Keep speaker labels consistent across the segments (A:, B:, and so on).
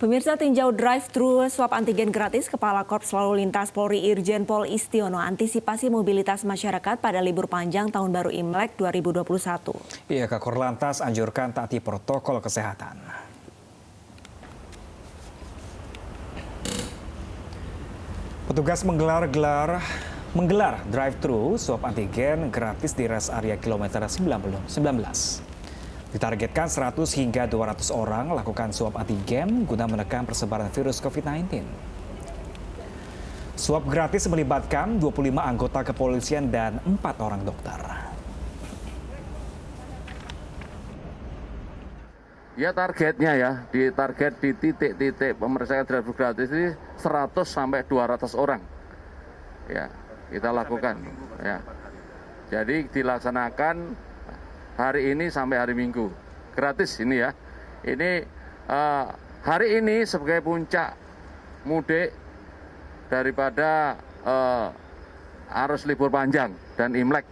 A: Pemirsa, tinjau drive-thru swab antigen gratis, Kepala Korps Lalu Lintas Polri Irjen Pol Istiono antisipasi mobilitas masyarakat pada libur panjang Tahun Baru Imlek 2021.
B: Iya, Kak Korlantas anjurkan taati protokol kesehatan. Petugas menggelar drive-thru swab antigen gratis di rest area kilometer 19. Ditargetkan 100 hingga 200 orang lakukan swab antigen guna menekan persebaran virus COVID-19. Swab gratis melibatkan 25 anggota kepolisian dan 4 orang dokter.
C: Ya targetnya ya, target di titik-titik pemeriksaan drive-thru gratis ini 100 sampai 200 orang. Ya, kita lakukan ya. Jadi dilaksanakan hari ini sampai hari Minggu, gratis ini ya. Ini hari ini sebagai puncak mudik daripada arus libur panjang dan Imlek.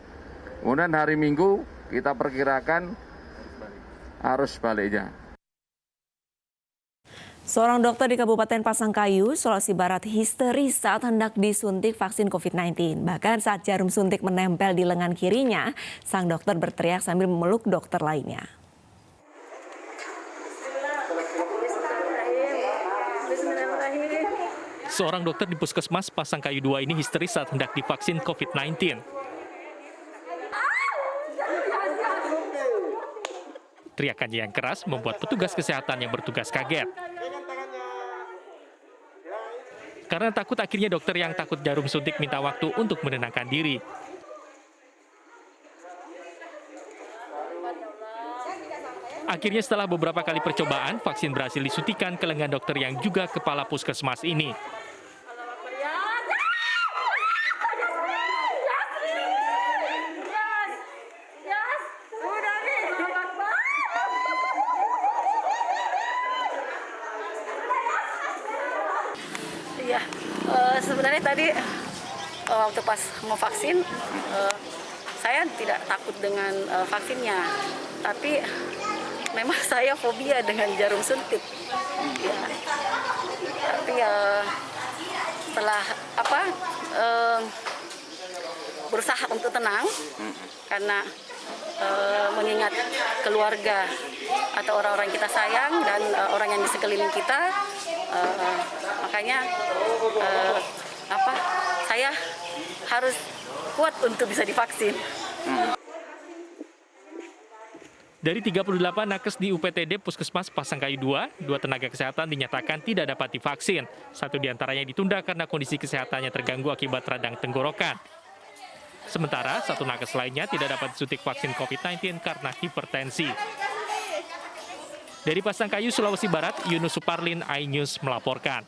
C: Kemudian hari Minggu kita perkirakan arus baliknya.
A: Seorang dokter di Kabupaten Pasangkayu, Sulawesi Barat histeris saat hendak disuntik vaksin COVID-19. Bahkan saat jarum suntik menempel di lengan kirinya, sang dokter berteriak sambil memeluk dokter lainnya.
D: Seorang dokter di Puskesmas Pasangkayu 2 ini histeris saat hendak divaksin COVID-19. Teriakannya yang keras membuat petugas kesehatan yang bertugas kaget. Karena takut, akhirnya dokter yang takut jarum suntik minta waktu untuk menenangkan diri. Akhirnya setelah beberapa kali percobaan, vaksin berhasil disuntikan ke lengan dokter yang juga kepala puskesmas ini.
E: Iya, sebenarnya tadi waktu pas mau vaksin, saya tidak takut dengan vaksinnya, tapi memang saya fobia dengan jarum suntik. Ya. Tapi setelah berusaha untuk tenang, karena mengingat keluarga atau orang-orang kita sayang dan orang yang di sekeliling kita, makanya saya harus kuat untuk bisa divaksin.
D: Dari 38 nakes di UPTD Puskesmas Pasangkayu 2, 2 tenaga kesehatan dinyatakan tidak dapat divaksin. 1 diantaranya ditunda karena kondisi kesehatannya terganggu akibat radang tenggorokan. Sementara 1 nakes lainnya tidak dapat disuntik vaksin COVID-19 karena hipertensi. Dari Pasangkayu, Sulawesi Barat, Yunus Suparlin, iNews melaporkan.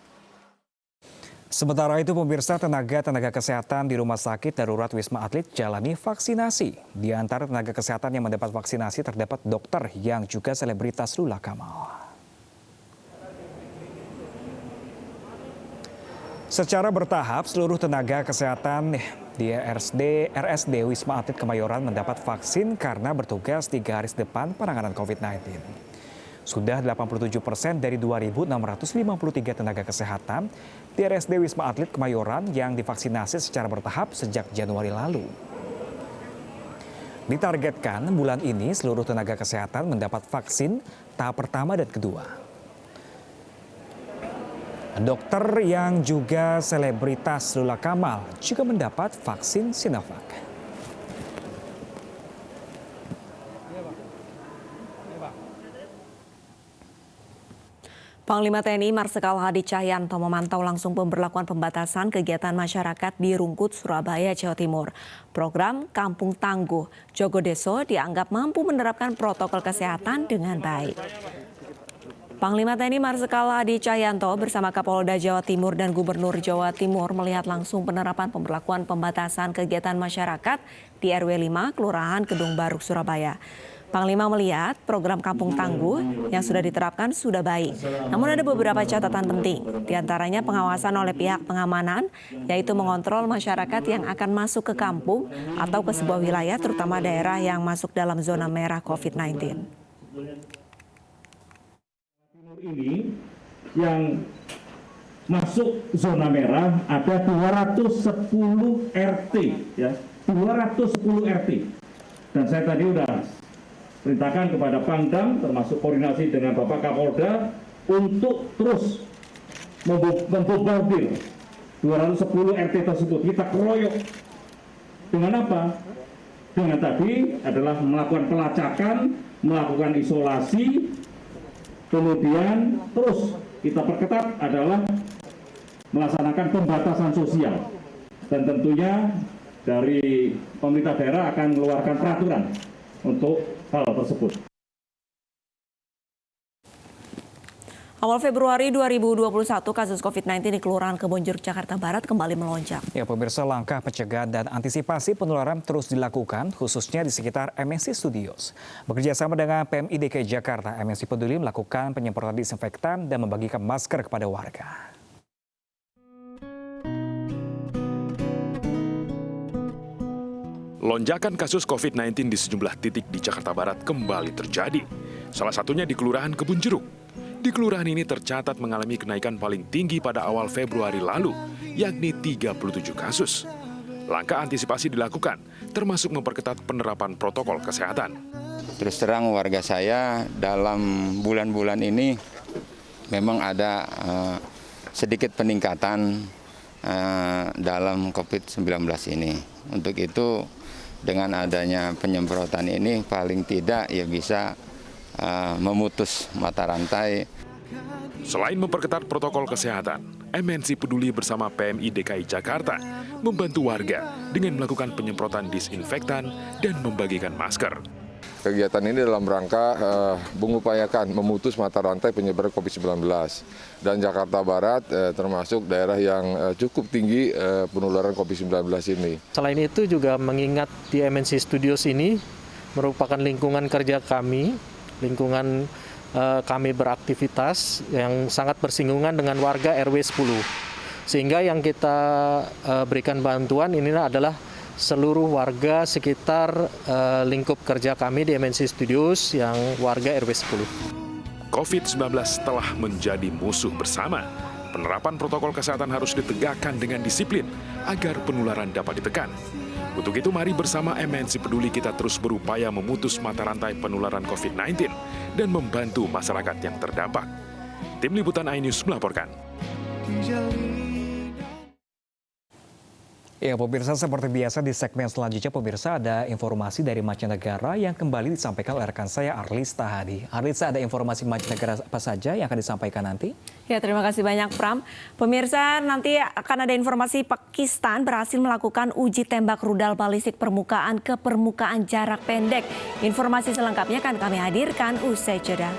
B: Sementara itu, pemirsa, tenaga kesehatan di Rumah Sakit Darurat Wisma Atlet jalani vaksinasi. Di antara tenaga kesehatan yang mendapat vaksinasi terdapat dokter yang juga selebritas Lula Kamal. Secara bertahap, seluruh tenaga kesehatan di RSD Wisma Atlet Kemayoran mendapat vaksin karena bertugas di garis depan penanganan COVID-19. Sudah 87% dari 2.653 tenaga kesehatan di RSD Wisma Atlet Kemayoran yang divaksinasi secara bertahap sejak Januari lalu. Ditargetkan bulan ini seluruh tenaga kesehatan mendapat vaksin tahap pertama dan kedua. Dokter yang juga selebritas Lula Kamal juga mendapat vaksin Sinovac.
A: Panglima TNI Marsikal Hadi Cahyanto memantau langsung pemberlakuan pembatasan kegiatan masyarakat di Rungkut, Surabaya, Jawa Timur. Program Kampung Tangguh Jogodeso dianggap mampu menerapkan protokol kesehatan dengan baik. Panglima TNI Marsikal Hadi Cahyanto bersama Kapolda Jawa Timur dan Gubernur Jawa Timur melihat langsung penerapan pemberlakuan pembatasan kegiatan masyarakat di RW 5 Kelurahan Kedung Baruk, Surabaya. Panglima melihat program Kampung Tangguh yang sudah diterapkan sudah baik. Namun ada beberapa catatan penting, diantaranya pengawasan oleh pihak pengamanan, yaitu mengontrol masyarakat yang akan masuk ke kampung atau ke sebuah wilayah, terutama daerah yang masuk dalam zona merah COVID-19.
F: Ini yang masuk zona merah ada 210 RT, ya, 210 RT. Dan saya tadi sudah perintahkan kepada Pangdam, termasuk koordinasi dengan Bapak Kapolda, untuk terus membombardir 210 RT tersebut. Kita keroyok. Dengan apa? Dengan tadi adalah melakukan pelacakan, melakukan isolasi, kemudian terus kita perketat adalah melaksanakan pembatasan sosial. Dan tentunya dari pemerintah daerah akan mengeluarkan peraturan untuk hal tersebut.
A: Awal Februari 2021, kasus COVID-19 di Kelurahan Kebonjeruk, Jakarta Barat kembali melonjak.
B: Ya, pemirsa, langkah pencegahan dan antisipasi penularan terus dilakukan, khususnya di sekitar MNC Studios. Bekerjasama dengan PMI DKI Jakarta, MNC Peduli melakukan penyemprotan disinfektan dan membagikan masker kepada warga.
G: Lonjakan kasus COVID-19 di sejumlah titik di Jakarta Barat kembali terjadi. Salah satunya di Kelurahan Kebonjeruk. Di kelurahan ini tercatat mengalami kenaikan paling tinggi pada awal Februari lalu, yakni 37 kasus. Langkah antisipasi dilakukan, termasuk memperketat penerapan protokol kesehatan.
H: Terus terang warga saya dalam bulan-bulan ini memang ada sedikit peningkatan dalam COVID-19 ini. Untuk itu dengan adanya penyemprotan ini paling tidak ya bisa memutus mata rantai.
G: Selain memperketat protokol kesehatan, MNC Peduli bersama PMI DKI Jakarta membantu warga dengan melakukan penyemprotan disinfektan dan membagikan masker.
I: Kegiatan ini dalam rangka mengupayakan memutus mata rantai penyebaran COVID-19. Dan Jakarta Barat termasuk daerah yang cukup tinggi penularan COVID-19 ini.
J: Selain itu juga mengingat di MNC Studios ini merupakan lingkungan kerja kami, lingkungan kami beraktivitas yang sangat bersinggungan dengan warga RW 10. Sehingga yang kita berikan bantuan ini adalah seluruh warga sekitar lingkup kerja kami di MNC Studios yang warga RW 10.
G: COVID-19 telah menjadi musuh bersama. Penerapan protokol kesehatan harus ditegakkan dengan disiplin agar penularan dapat ditekan. Untuk itu mari bersama MNC Peduli kita terus berupaya memutus mata rantai penularan COVID-19 dan membantu masyarakat yang terdampak. Tim Liputan iNews melaporkan.
B: Ya, pemirsa, seperti biasa di segmen selanjutnya, pemirsa, ada informasi dari mancanegara yang kembali disampaikan oleh rekan saya Arlis Tahadi. Arlis, ada informasi mancanegara apa saja yang akan disampaikan nanti?
A: Ya, terima kasih banyak, Pram. Pemirsa, nanti akan ada informasi Pakistan berhasil melakukan uji tembak rudal balistik permukaan ke permukaan jarak pendek. Informasi selengkapnya akan kami hadirkan usai jeda.